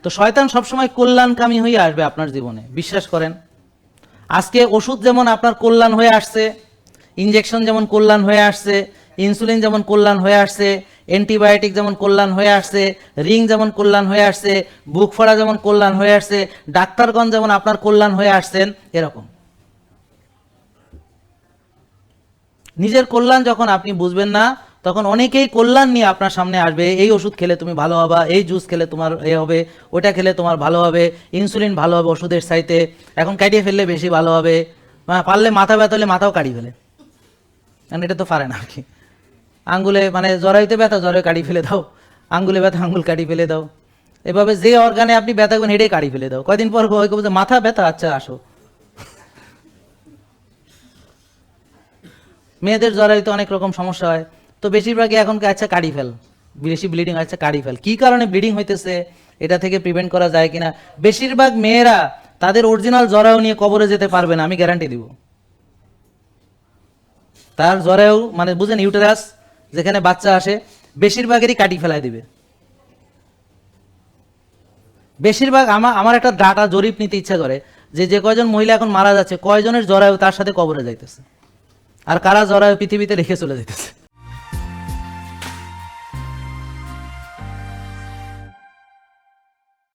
তো শয়তান সবসময় কল্যাণকামী হয়ে আসবে আপনার জীবনে, বিশ্বাস করেন। আজকে ওষুধ যেমন আপনার কল্যাণ হয়ে আসছে, ইনজেকশন যেমন কল্যাণ হয়ে আসছে, ইনসুলিন যেমন কল্যাণ হয়ে আসছে, অ্যান্টিবায়োটিক যেমন কল্যাণ হয়ে আসছে, রিং যেমন কল্যাণ হয়ে আসছে, বুক ফোড়া যেমন কল্যাণ হয়ে আসছে, ডাক্তারগণ যেমন আপনার কল্যাণ হয়ে আসছেন, এরকম নিজের কল্যাণ যখন আপনি বুঝবেন না, তখন অনেকেই কল্যাণ নিয়ে আপনার সামনে আসবে। এই ওষুধ খেলে তুমি ভালো হবা, এই জুস খেলে তোমার এ হবে, ওটা খেলে তোমার ভালো হবে, ইনসুলিন ভালো হবে ওষুধের চাইতে, এখন কাটিয়ে ফেললে বেশি ভালো হবে, পারলে মাথা ব্যথা হলে মাথাও কাটিয়ে ফেলে, কারণ এটা তো পারে না আর কি। আঙ্গুলে মানে জরাইতে ব্যথা, জরাই কাটি ফেলে দাও, আঙ্গুলে ব্যথা, আঙ্গুল কাটি ফেলে দাও, এভাবে যে অর্গানে আপনি ব্যথা করবেন হেঁটে কাটি ফেলে দাও। কয়দিন পর যে মাথা ব্যথা, আচ্ছা আসো। মেয়েদের জরাইতে অনেক রকম সমস্যা হয়, তো বেশিরভাগই এখন আচ্ছা কাটি ফেল, বেশি ব্লিডিং, আচ্ছা কাটি ফেল। কি কারণে ব্লিডিং হইতেছে, এটা থেকে প্রিভেন্ট করা যায় কিনা। বেশিরভাগ মেয়েরা তাদের অরিজিনাল জরায়ু নিয়ে কবরে যেতে পারবে না, আমি গ্যারান্টি দিব। তার জরায়ু মানে বুঝেন, ইউটেরাস যেখানে বাচ্চা আসে, বেশিরভাগেরই কাটি ফেলায় দিবে। বেশিরভাগ আমার একটা ডাটা জরিপ নিতে ইচ্ছা করে যে যে কয়জন মহিলা এখন মারা যাচ্ছে, কয়জনের জরায়ু তার সাথে কবরে যাইতেছে, আর কারা জরায়ু পৃথিবীতে রেখে চলে যাইতেছে।